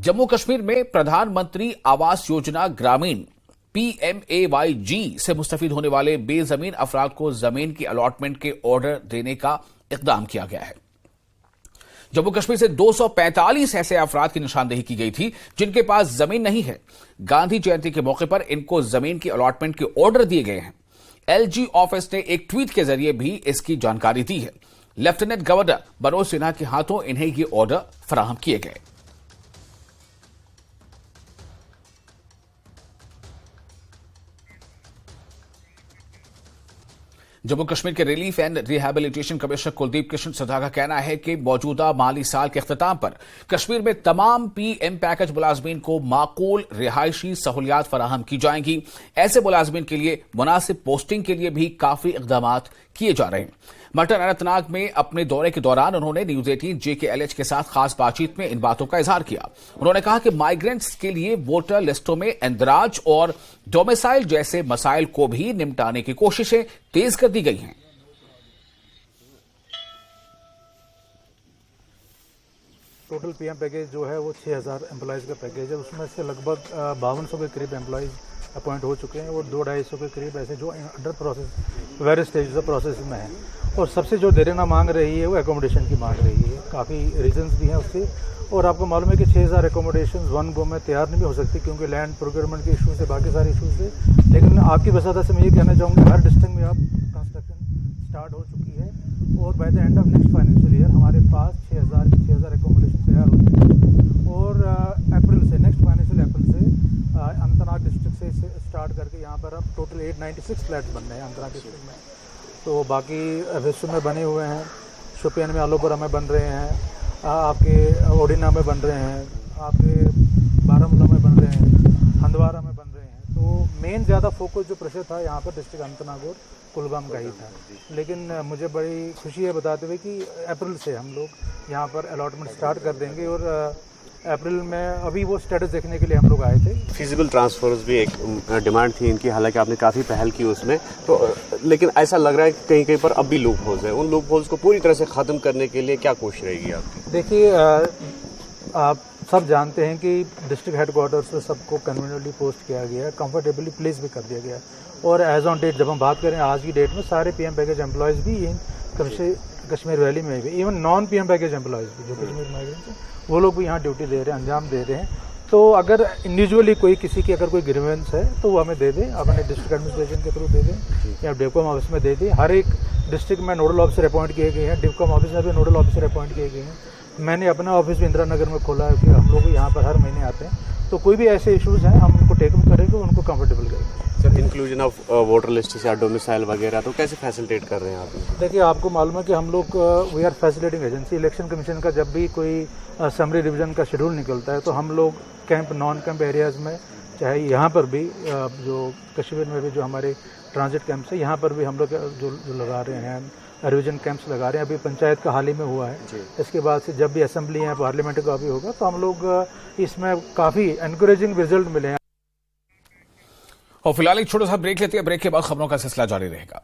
जम्मू कश्मीर में प्रधानमंत्री आवास योजना ग्रामीण PMAYG से मुस्तफीद होने वाले बेजमीन अफराद को जमीन की अलॉटमेंट के ऑर्डर देने का इकदाम किया गया है। जम्मू कश्मीर से 245 ऐसे अफराद की निशानदेही की गई थी जिनके पास जमीन नहीं है। गांधी जयंती के मौके पर इनको जमीन की अलॉटमेंट के ऑर्डर दिए गए हैं। LG ऑफिस ने एक ट्वीट के जरिए भी इसकी जानकारी दी है। लेफ्टिनेंट गवर्नर मनोज सिन्हा के हाथों इन्हें ये ऑर्डर फराहम किए गए। जम्मू कश्मीर के relief and rehabilitation commissioner Kuldeep Krishna सदा का कहना है कि मौजूदा माली साल के अख्ताम पर कश्मीर में तमाम PM पैकेज मुलाजमीन को माकूल रिहायशी सहूलियात फराहम की जाएंगी। ऐसे मुलाजमीन के लिए मुनासिब पोस्टिंग के लिए भी काफी इकदाम किए जा रहे हैं। मटन अनंतनाग में अपने दौरे के दौरान उन्होंने न्यूज 18 JKLH के साथ खास बातचीत में इन बातों का इजहार किया। उन्होंने कहा कि माइग्रेंट्स के लिए वोटर लिस्टों में इंदराज और डोमिसाइल जैसे मसाइल को भी निपटाने की कोशिशें तेज कर दी गई हैं। टोटल PM पैकेज जो है वो 6000 एम्प्लॉयज़ का पैकेज है। उसमें से लगभग 5200 के करीब एम्प्लॉयज़ अपॉइंट हो चुके हैं और 200-250 के करीब ऐसे जो under process various stage of process में हैं। और सबसे जो देर ना मांग रही है वो एकोमोडेशन की मांग रही है। काफ़ी रीजंस भी हैं उसके। और आपको मालूम है कि 6000 एकोमोडेशन वन गो में तैयार नहीं भी हो सकती क्योंकि लैंड प्रोक्योरमेंट के इशू से बाकी सारे इशू से। लेकिन आपकी वसादत से मैं ये कहना चाहूँगा हर डिस्ट्रिक्ट में अब कंस्ट्रक्शन स्टार्ट हो चुकी है और by the end of next financial year हमारे पास 6000 एकोमोडेशन तैयार हो जाएंगे। और अप्रैल से नेक्स्ट फाइनेंशियल अप्रैल से अनंतनाग डिस्ट्रिक्ट से स्टार्ट करके यहाँ पर अब टोटल 896 फ्लैट्स बन रहे हैं अनंतनाग डिस्ट्रिक्ट में। तो बाकी वेस्टर्न में बने हुए हैं, शोपियान में आलोपुरा में बन रहे हैं, आपके ओडिना में बन रहे हैं, आपके बारामूला में बन रहे हैं, हंदवारा में बन रहे हैं। तो मेन ज़्यादा फोकस जो प्रेशर था यहाँ पर डिस्ट्रिक्ट अनंतनाग और कुलगाम का ही था। लेकिन मुझे बड़ी खुशी है बताते हुए कि अप्रैल से हम लोग यहाँ पर अलॉटमेंट स्टार्ट कर देंगे और अप्रैल में अभी वो स्टेटस देखने के लिए हम लोग आए थे। फिजिबल ट्रांसफर्स भी एक डिमांड थी इनकी, हालांकि आपने काफ़ी पहल की उसमें तो, लेकिन ऐसा लग रहा है कि कहीं कहीं पर अब भी लूप होल्स हैं। उन लूप होल्स को पूरी तरह से ख़त्म करने के लिए क्या कोशिश रहेगी आपकी? देखिए, आप सब जानते हैं कि डिस्ट्रिक्ट हेडक्वार्टर से सबको कन्वीनियंटली पोस्ट किया गया है, कंफर्टेबली प्लेस भी कर दिया गया। और एज ऑन डेट जब हम बात करें आज की डेट में सारे PM पैकेज एम्प्लॉयज़ भी इन कश्मीर वैली में भी, even non PM package employees भी जो कश्मीर माइग्रेंट्स हैं वो लोग भी यहाँ ड्यूटी दे रहे हैं, अंजाम दे रहे हैं। तो अगर इंडिविजुअली कोई किसी की अगर कोई ग्रीवेंस है तो वो हमें दे दें, अपने डिस्ट्रिक्ट एडमिनिस्ट्रेशन के थ्रू दे दें या डिवकॉम ऑफिस में दे दें। हर एक डिस्ट्रिक्ट में नोडल ऑफिसर अपॉइंट किए गए हैं, डिवकॉम ऑफिस में भी नोडल ऑफिसर अपॉइंट किए गए हैं। मैंने अपना ऑफिस भी इंदिरा नगर में खोला है कि हम लोग यहाँ पर हर महीने आते हैं। तो कोई भी ऐसे इश्यूज़ हैं हम उनको टेकअप करेंगे, उनको कंफर्टेबल करेंगे। Sir, inclusion of voter list या डोमिसाइल वगैरह तो कैसे फैसिलिटेट कर रहे हैं आप? देखिए, आपको मालूम है कि हम लोग we are facilitating agency. Election commission का जब भी कोई समरी रिवीजन का शेड्यूल निकलता है तो हम लोग कैंप नॉन कैंप एरियाज़ में, चाहे यहाँ पर भी जो कश्मीर में भी जो हमारे ट्रांजिट कैंप्स है यहाँ पर भी हम लोग जो लगा रहे हैं रिवीजन कैंप्स लगा रहे हैं। अभी पंचायत का हाल ही में हुआ है। इसके बाद से जब भी असेंबली है पार्लियामेंट का भी होगा तो हम लोग इसमें काफ़ी एनकरेजिंग रिजल्ट मिले हैं। और फिलहाल एक छोटा सा ब्रेक लेते हैं। ब्रेक के बाद खबरों का सिलसिला जारी रहेगा।